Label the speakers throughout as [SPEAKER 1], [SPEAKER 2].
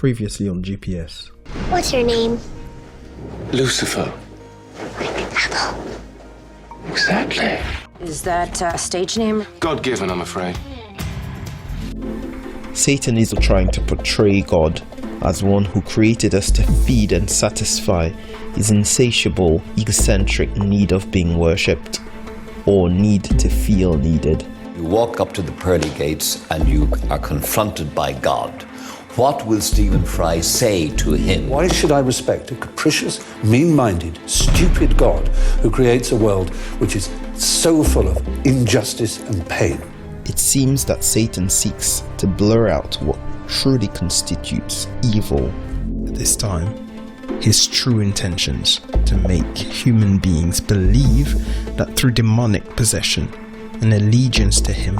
[SPEAKER 1] Previously on GPS.
[SPEAKER 2] What's your name?
[SPEAKER 3] Lucifer.
[SPEAKER 2] Like the devil.
[SPEAKER 3] Exactly.
[SPEAKER 4] Is that a stage name?
[SPEAKER 3] God-given, I'm afraid.
[SPEAKER 1] Satan is trying to portray God as one who created us to feed and satisfy his insatiable, egocentric need of being worshipped, or need to feel needed.
[SPEAKER 5] You walk up to the pearly gates and you are confronted by God. What will Stephen Fry say to him?
[SPEAKER 6] Why should I respect a capricious, mean-minded, stupid God who creates a world which is so full of injustice and pain?
[SPEAKER 1] It seems that Satan seeks to blur out what truly constitutes evil. At this time, his true intentions to make human beings believe that through demonic possession and allegiance to him,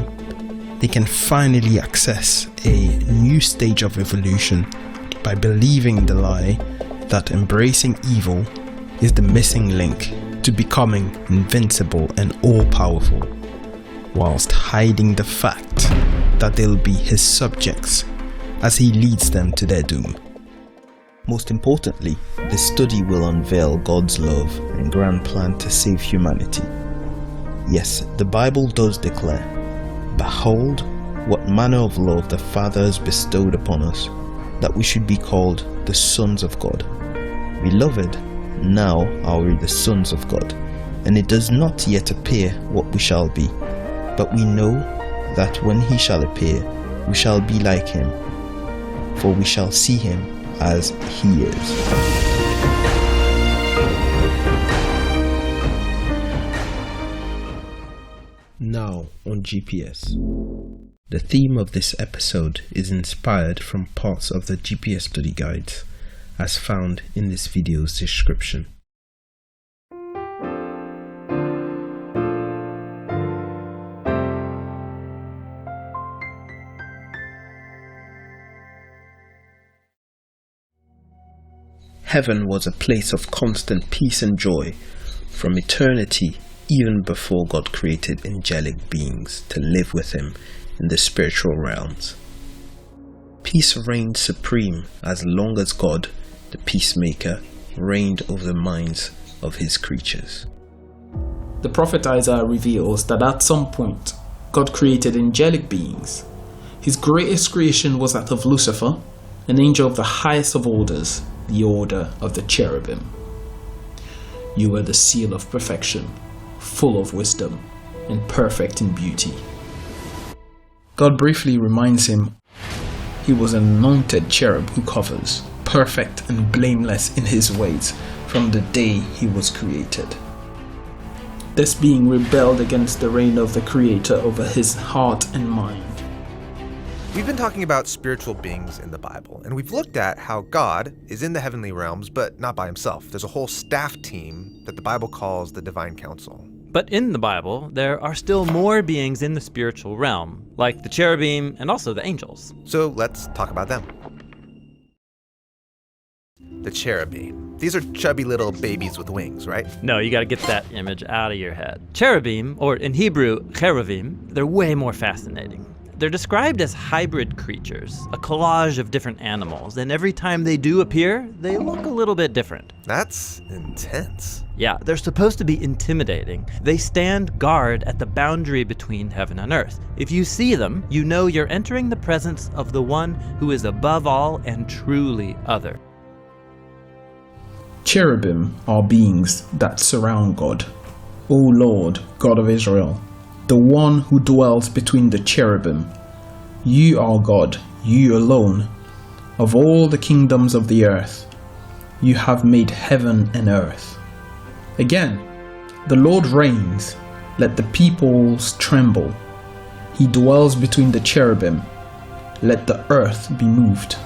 [SPEAKER 1] they can finally access a new stage of evolution by believing the lie that embracing evil is the missing link to becoming invincible and all-powerful, whilst hiding the fact that they'll be his subjects as he leads them to their doom. Most importantly, this study will unveil God's love and grand plan to save humanity. Yes, the Bible does declare, "Behold, what manner of love the Father has bestowed upon us, that we should be called the sons of God. Beloved, now are we the sons of God, and it does not yet appear what we shall be. But we know that when he shall appear, we shall be like him, for we shall see him as he is." Now on GPS. The theme of this episode is inspired from parts of the GPS study guides, as found in this video's description. Heaven was a place of constant peace and joy from eternity, even before God created angelic beings to live with him in the spiritual realms. Peace reigned supreme as long as God, the peacemaker, reigned over the minds of his creatures.
[SPEAKER 7] The prophet Isaiah reveals that at some point, God created angelic beings. His greatest creation was that of Lucifer, an angel of the highest of orders, the order of the cherubim. You were the seal of perfection, full of wisdom, and perfect in beauty. God briefly reminds him he was an anointed cherub who covers, perfect and blameless in his ways from the day he was created. This being rebelled against the reign of the Creator over his heart and mind.
[SPEAKER 8] We've been talking about spiritual beings in the Bible, and we've looked at how God is in the heavenly realms, but not by himself. There's a whole staff team that the Bible calls the Divine Council.
[SPEAKER 9] But in the Bible, there are still more beings in the spiritual realm, like the cherubim and also the angels.
[SPEAKER 8] So let's talk about them. The cherubim. These are chubby little babies with wings, right?
[SPEAKER 9] No, you gotta get that image out of your head. Cherubim, or in Hebrew, cheruvim, they're way more fascinating. They're described as hybrid creatures, a collage of different animals, and every time they do appear, they look a little bit different.
[SPEAKER 8] That's intense.
[SPEAKER 9] Yeah, they're supposed to be intimidating. They stand guard at the boundary between heaven and earth. If you see them, you know you're entering the presence of the one who is above all and truly other.
[SPEAKER 7] Cherubim are beings that surround God. O Lord, God of Israel, the one who dwells between the cherubim. You are God, you alone. Of all the kingdoms of the earth, you have made heaven and earth. Again, the Lord reigns, let the peoples tremble. He dwells between the cherubim, let the earth be moved.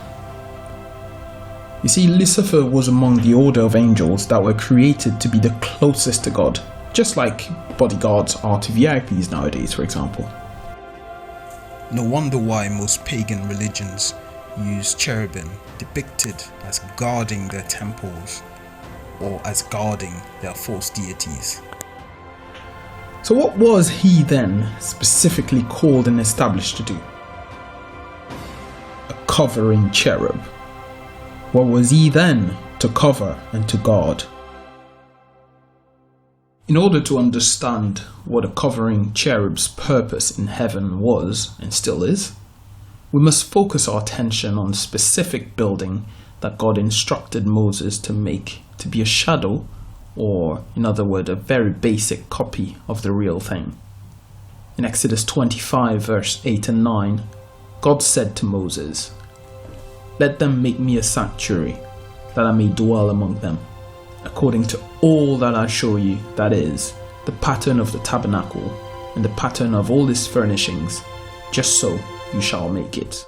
[SPEAKER 7] You see, Lucifer was among the order of angels that were created to be the closest to God, just like bodyguards are to VIPs nowadays, for example. No wonder why most pagan religions use cherubim depicted as guarding their temples or as guarding their false deities. So what was he then specifically called and established to do? A covering cherub. What was he then to cover and to guard? In order to understand what a covering cherub's purpose in heaven was and still is, we must focus our attention on the specific building that God instructed Moses to make to be a shadow, or in other words, a very basic copy of the real thing. In Exodus 25 verse 8 and 9, God said to Moses, "Let them make me a sanctuary, that I may dwell among them, according to all that I show you, that is, the pattern of the tabernacle, and the pattern of all its furnishings, just so you shall make it."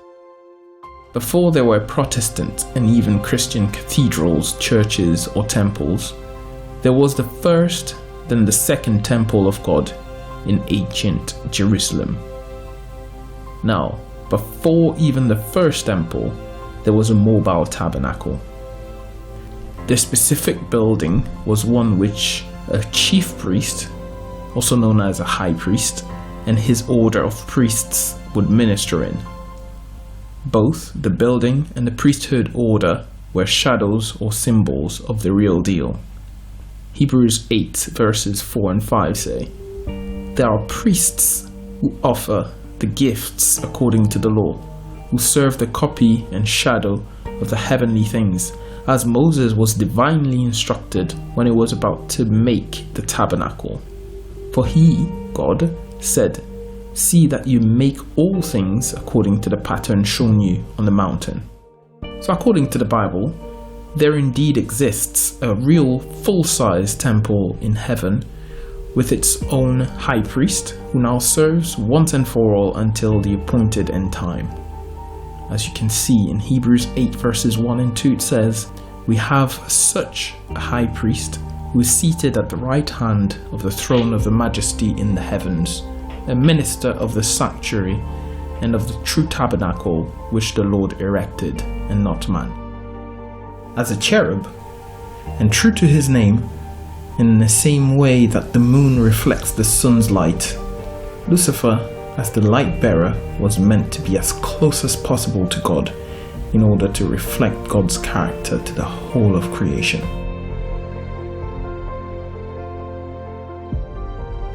[SPEAKER 7] Before there were Protestant and even Christian cathedrals, churches, or temples, there was the first, then the second temple of God in ancient Jerusalem. Now, before even the first temple, there was a mobile tabernacle. The specific building was one which a chief priest, also known as a high priest, and his order of priests would minister in. Both the building and the priesthood order were shadows or symbols of the real deal. Hebrews 8 verses 4 and 5 say, "There are priests who offer the gifts according to the law, who serve the copy and shadow of the heavenly things, as Moses was divinely instructed when he was about to make the tabernacle. For he, God, said, 'See that you make all things according to the pattern shown you on the mountain.'" So according to the Bible, there indeed exists a real full-size temple in heaven with its own high priest who now serves once and for all until the appointed end time. As you can see in Hebrews 8 verses 1 and 2, it says, "We have such a high priest who is seated at the right hand of the throne of the majesty in the heavens, a minister of the sanctuary and of the true tabernacle which the Lord erected, and not man." As a cherub, and true to his name, in the same way that the moon reflects the sun's light, Lucifer, as the light bearer, was meant to be as close as possible to God in order to reflect God's character to the whole of creation.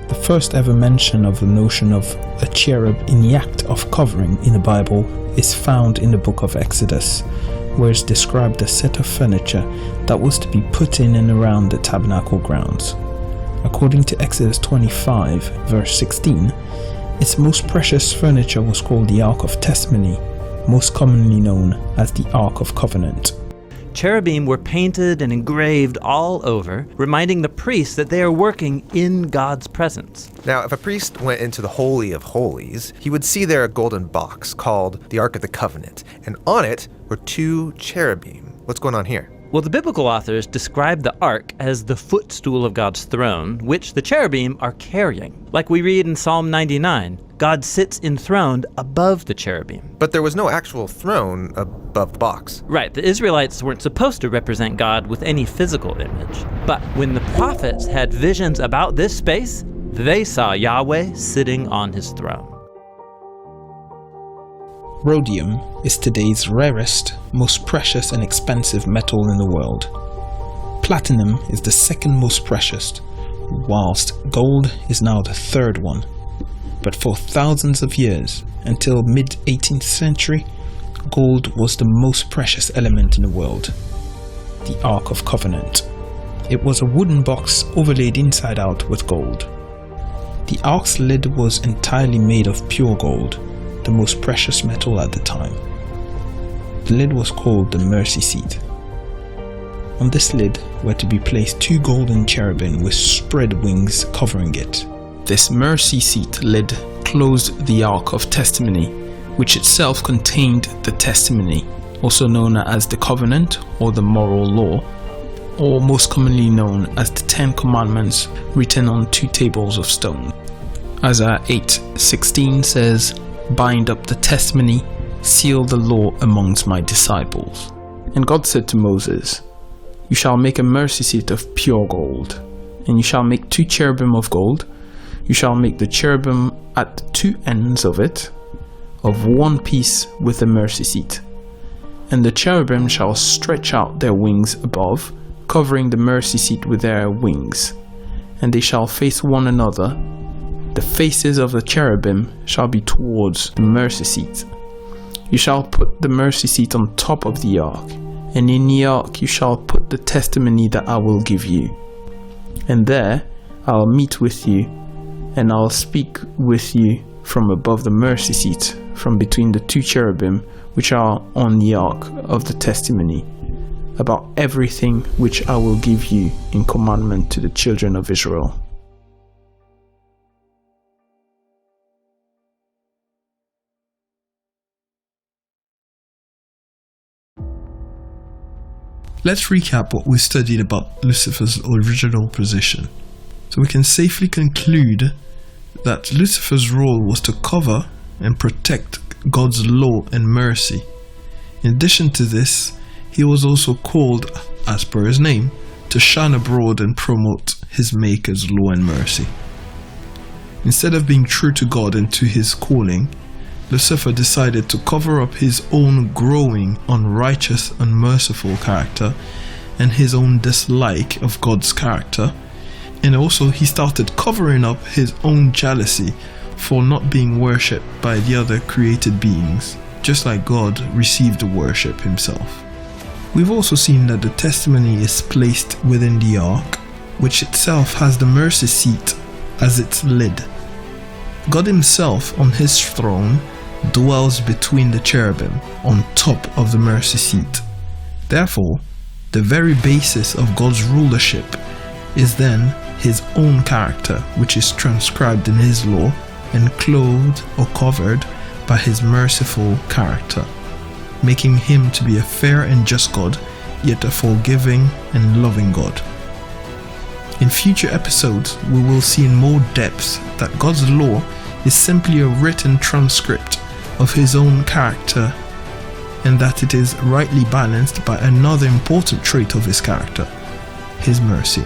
[SPEAKER 7] The first ever mention of the notion of a cherub in the act of covering in the Bible is found in the book of Exodus, where it's described a set of furniture that was to be put in and around the tabernacle grounds. According to Exodus 25 verse 16, its most precious furniture was called the Ark of Testimony, most commonly known as the Ark of Covenant.
[SPEAKER 9] Cherubim were painted and engraved all over, reminding the priests that they are working in God's presence.
[SPEAKER 8] Now, if a priest went into the Holy of Holies, he would see there a golden box called the Ark of the Covenant, and on it were two cherubim. What's going on here?
[SPEAKER 9] Well, the biblical authors describe the ark as the footstool of God's throne, which the cherubim are carrying. Like we read in Psalm 99, God sits enthroned above the cherubim.
[SPEAKER 8] But there was no actual throne above the box.
[SPEAKER 9] Right, the Israelites weren't supposed to represent God with any physical image. But when the prophets had visions about this space, they saw Yahweh sitting on his throne.
[SPEAKER 1] Rhodium is today's rarest, most precious and expensive metal in the world. Platinum is the second most precious, whilst gold is now the third one. But for thousands of years, until mid-18th century, gold was the most precious element in the world. The Ark of Covenant. It was a wooden box overlaid inside out with gold. The Ark's lid was entirely made of pure gold, the most precious metal at the time. The lid was called the mercy seat. On this lid were to be placed two golden cherubim with spread wings covering it. This mercy seat lid closed the Ark of Testimony, which itself contained the testimony, also known as the covenant or the moral law, or most commonly known as the 10 Commandments written on two tables of stone. Isaiah 8:16 says, "Bind up the testimony, seal the law amongst my disciples." And God said to Moses, "You shall make a mercy seat of pure gold, and you shall make two cherubim of gold. You shall make the cherubim at the two ends of it, of one piece with the mercy seat.
[SPEAKER 7] And the cherubim shall stretch out their wings above, covering the mercy seat with their wings. And they shall face one another. The faces of the cherubim shall be towards the mercy seat. You shall put the mercy seat on top of the ark, and in the ark you shall put the testimony that I will give you. And there I'll meet with you, and I'll speak with you from above the mercy seat, from between the two cherubim which are on the ark of the testimony, about everything which I will give you in commandment to the children of Israel.
[SPEAKER 1] Let's recap what we studied about Lucifer's original position. So we can safely conclude that Lucifer's role was to cover and protect God's law and mercy. In addition to this, he was also called, as per his name, to shine abroad and promote his Maker's law and mercy. Instead of being true to God and to his calling, Lucifer decided to cover up his own growing, unrighteous, unmerciful character and his own dislike of God's character, and also he started covering up his own jealousy for not being worshipped by the other created beings, just like God received worship himself. We've also seen that the testimony is placed within the ark, which itself has the mercy seat as its lid. God himself on his throne dwells between the cherubim on top of the mercy seat. Therefore, the very basis of God's rulership is then his own character, which is transcribed in his law and clothed or covered by his merciful character, making him to be a fair and just God, yet a forgiving and loving God. In future episodes, we will see in more depth that God's law is simply a written transcript of his own character, and that it is rightly balanced by another important trait of his character, his mercy.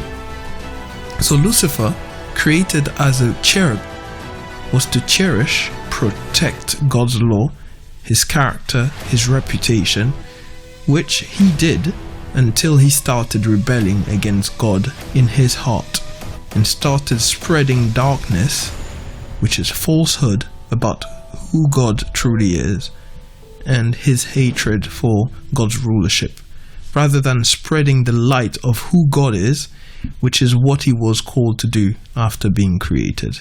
[SPEAKER 1] So Lucifer, created as a cherub, was to cherish, protect God's law, his character, his reputation, which he did until he started rebelling against God in his heart and started spreading darkness, which is falsehood about who God truly is and his hatred for God's rulership, rather than spreading the light of who God is, which is what he was called to do after being created.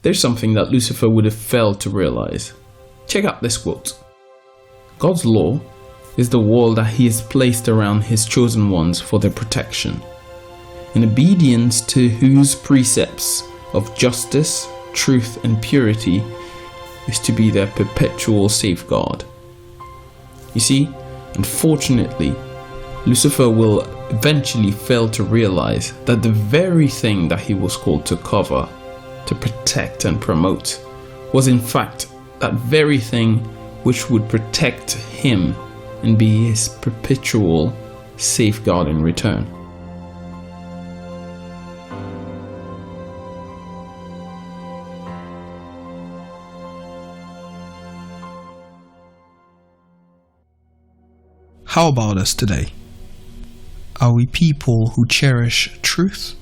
[SPEAKER 7] There's something that Lucifer would have failed to realize. Check out this quote. God's law is the wall that he has placed around his chosen ones for their protection, in obedience to whose precepts of justice, truth and purity is to be their perpetual safeguard. You see, unfortunately, Lucifer will eventually fail to realize that the very thing that he was called to cover, to protect and promote, was in fact that very thing which would protect him and be his perpetual safeguard in return.
[SPEAKER 1] How about us today? Are we people who cherish truth,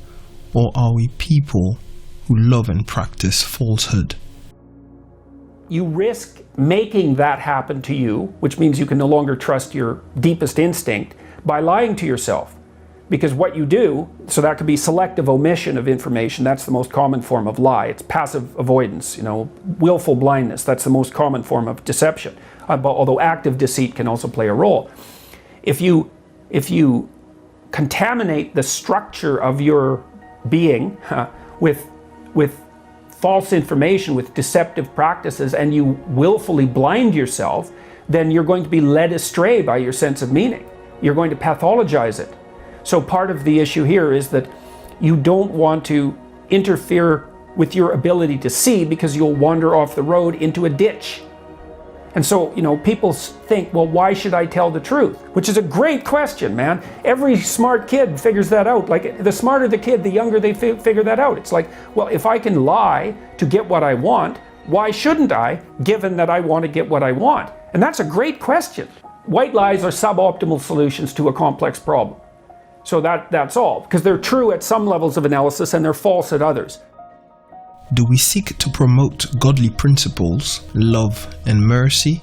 [SPEAKER 1] or are we people who love and practice falsehood?
[SPEAKER 10] You risk making that happen to you, which means you can no longer trust your deepest instinct, by lying to yourself. Because what you do, so that could be selective omission of information, that's the most common form of lie. It's passive avoidance, willful blindness, that's the most common form of deception. Although active deceit can also play a role. If you contaminate the structure of your being with false information, with deceptive practices, and you willfully blind yourself, then you're going to be led astray by your sense of meaning. You're going to pathologize it. So part of the issue here is that you don't want to interfere with your ability to see, because you'll wander off the road into a ditch. And so, people think, well, why should I tell the truth? Which is a great question, man. Every smart kid figures that out. Like, the smarter the kid, the younger they figure that out. It's like, well, if I can lie to get what I want, why shouldn't I, given that I want to get what I want? And that's a great question. White lies are suboptimal solutions to a complex problem. So that's all, because they're true at some levels of analysis and they're false at others.
[SPEAKER 1] Do we seek to promote godly principles, love and mercy,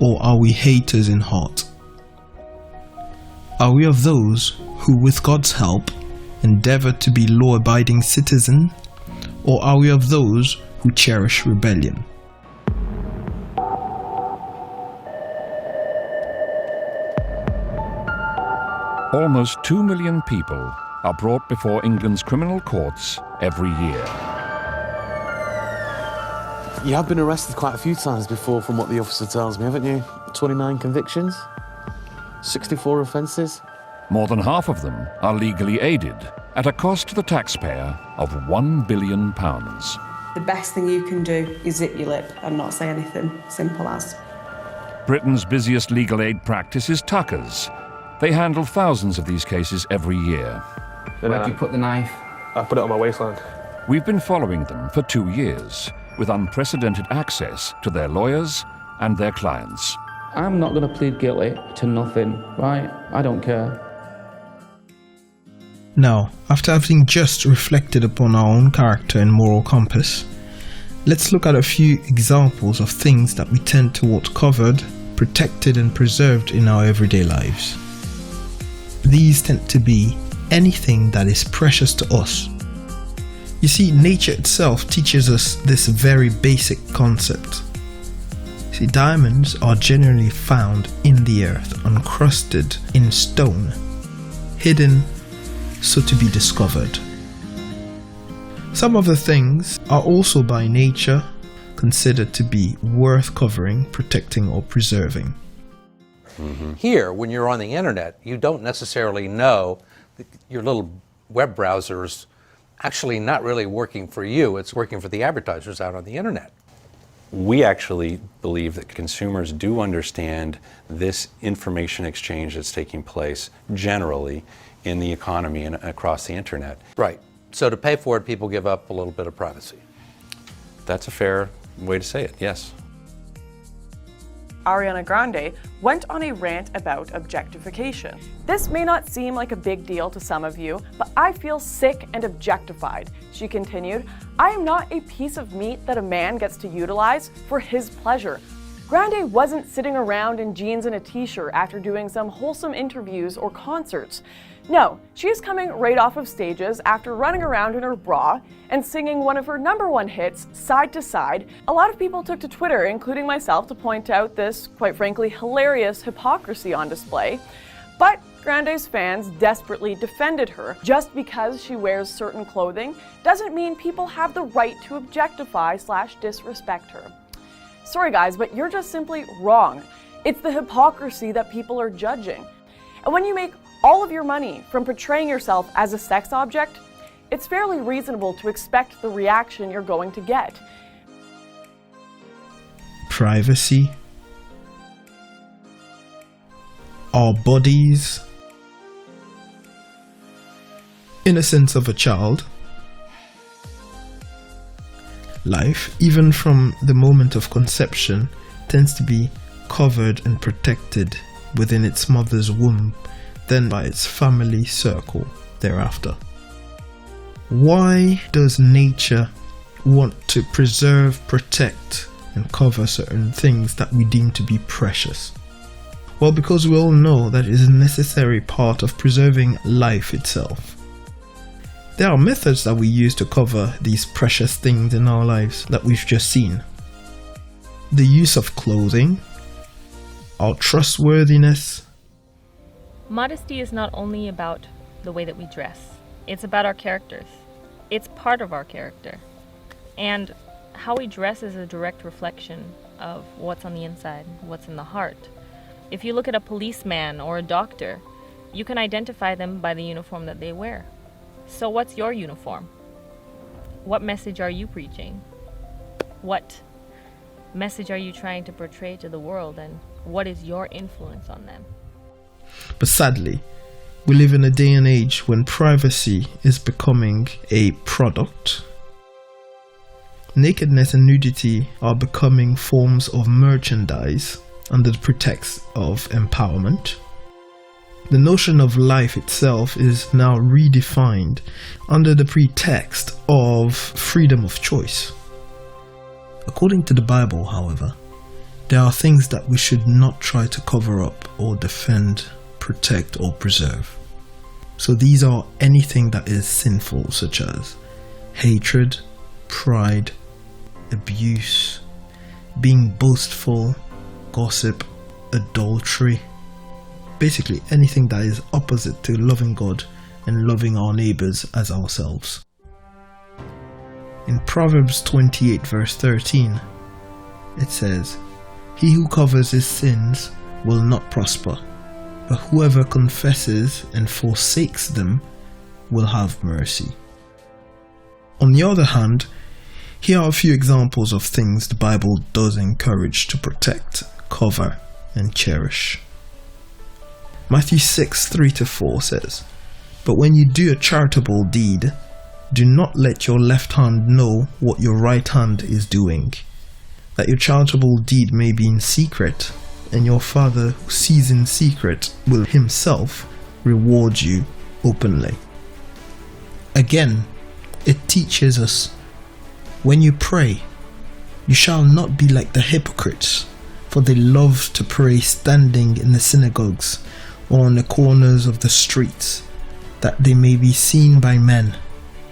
[SPEAKER 1] or are we haters in heart? Are we of those who, with God's help, endeavor to be law-abiding citizens, or are we of those who cherish rebellion?
[SPEAKER 11] Almost 2 million people are brought before England's criminal courts every year.
[SPEAKER 12] You have been arrested quite a few times before, from what the officer tells me, haven't you? 29 convictions, 64 offences.
[SPEAKER 11] More than half of them are legally aided, at a cost to the taxpayer of £1 billion.
[SPEAKER 13] The best thing you can do is zip your lip and not say anything, simple as.
[SPEAKER 11] Britain's busiest legal aid practice is Tuckers. They handle thousands of these cases every year.
[SPEAKER 14] Where'd you put the knife?
[SPEAKER 12] I put it on my waistline.
[SPEAKER 11] We've been following them for 2 years, with unprecedented access to their lawyers and their clients.
[SPEAKER 14] I'm not going to plead guilty to nothing, right? I don't care.
[SPEAKER 1] Now, after having just reflected upon our own character and moral compass, let's look at a few examples of things that we tend to want covered, protected and preserved in our everyday lives. These tend to be anything that is precious to us. You see, nature itself teaches us this very basic concept. See, diamonds are generally found in the earth, uncrusted in stone, hidden so to be discovered. Some of the things are also by nature considered to be worth covering, protecting or preserving.
[SPEAKER 15] Here, when you're on the internet, you don't necessarily know that your little web browser's actually not really working for you, it's working for the advertisers out on the internet.
[SPEAKER 16] We actually believe that consumers do understand this information exchange that's taking place generally in the economy and across the internet.
[SPEAKER 15] Right. So to pay for it, people give up a little bit of privacy.
[SPEAKER 16] That's a fair way to say it, yes.
[SPEAKER 17] Ariana Grande went on a rant about objectification. This may not seem like a big deal to some of you, but I feel sick and objectified. She continued, I am not a piece of meat that a man gets to utilize for his pleasure. Grande wasn't sitting around in jeans and a t-shirt after doing some wholesome interviews or concerts. No, she is coming right off of stages after running around in her bra and singing one of her #1 hits, Side to Side. A lot of people took to Twitter, including myself, to point out this, quite frankly, hilarious hypocrisy on display. But Grande's fans desperately defended her. Just because she wears certain clothing doesn't mean people have the right to objectify/disrespect her. Sorry guys, but you're just simply wrong. It's the hypocrisy that people are judging. And when you make all of your money from portraying yourself as a sex object, it's fairly reasonable to expect the reaction you're going to get.
[SPEAKER 1] Privacy, our bodies, innocence of a child, life, even from the moment of conception, tends to be covered and protected within its mother's womb, then by its family circle thereafter. Why does nature want to preserve, protect, and cover certain things that we deem to be precious? Well, because we all know that it is a necessary part of preserving life itself. There are methods that we use to cover these precious things in our lives that we've just seen. The use of clothing, our trustworthiness.
[SPEAKER 18] Modesty is not only about the way that we dress. It's about our characters. It's part of our character. And how we dress is a direct reflection of what's on the inside, what's in the heart. If you look at a policeman or a doctor, you can identify them by the uniform that they wear. So what's your uniform? What message are you preaching? What message are you trying to portray to the world, and what is your influence on them?
[SPEAKER 1] But sadly, we live in a day and age when privacy is becoming a product. Nakedness and nudity are becoming forms of merchandise, under the pretext of empowerment. The notion of life itself is now redefined under the pretext of freedom of choice. According to the Bible, however, there are things that we should not try to cover up or defend, protect or preserve. So these are anything that is sinful, such as hatred, pride, abuse, being boastful, gossip, adultery. Basically anything that is opposite to loving God and loving our neighbors as ourselves. In Proverbs 28 verse 13, it says, "He who covers his sins will not prosper, but whoever confesses and forsakes them will have mercy." On the other hand, here are a few examples of things the Bible does encourage to protect, cover, and cherish. Matthew 6:3-4 says, "But when you do a charitable deed, do not let your left hand know what your right hand is doing, that your charitable deed may be in secret, and your Father who sees in secret will himself reward you openly." Again, it teaches us, when you pray, you shall not be like the hypocrites, for they love to pray standing in the synagogues or on the corners of the streets, that they may be seen by men.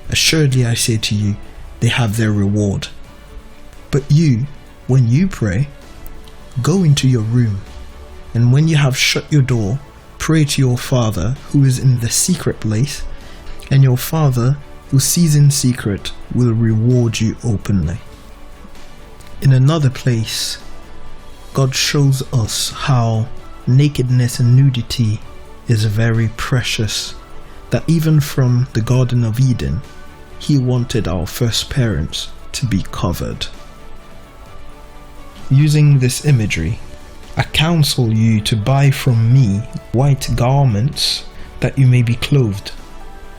[SPEAKER 1] Assuredly I say to you, they have their reward. But you, when you pray, go into your room, and when you have shut your door, pray to your Father who is in the secret place, and your Father who sees in secret will reward you openly. In another place, God shows us how nakedness and nudity is very precious, that even from the Garden of Eden, He wanted our first parents to be covered. Using this imagery, I counsel you to buy from me white garments that you may be clothed,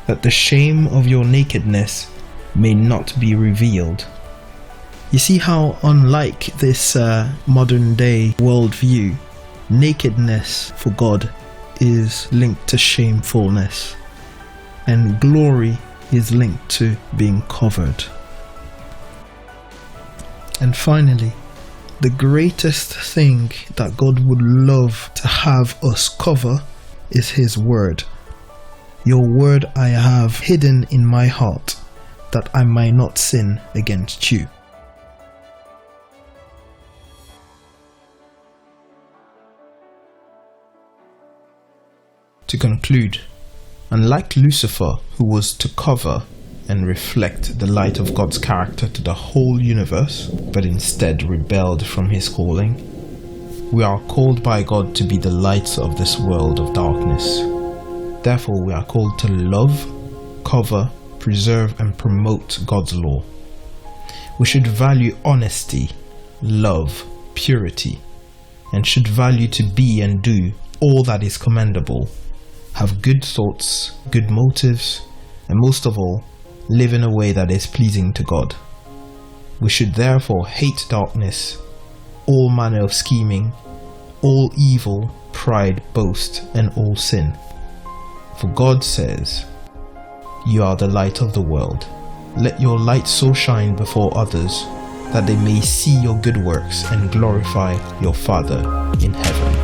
[SPEAKER 1] that the shame of your nakedness may not be revealed. You see how, unlike this modern day worldview, nakedness for God is linked to shamefulness, and glory is linked to being covered. And finally, the greatest thing that God would love to have us cover is His word. "Your word I have hidden in my heart, that I might not sin against you." To conclude, unlike Lucifer, who was to cover and reflect the light of God's character to the whole universe, but instead rebelled from his calling, we are called by God to be the lights of this world of darkness. Therefore, we are called to love, cover, preserve, and promote God's law. We should value honesty, love, purity, and should value to be and do all that is commendable, have good thoughts, good motives, and most of all, live in a way that is pleasing to God. We should therefore hate darkness, all manner of scheming, all evil, pride, boast, and all sin. For God says, "You are the light of the world. Let your light so shine before others, that they may see your good works and glorify your Father in heaven."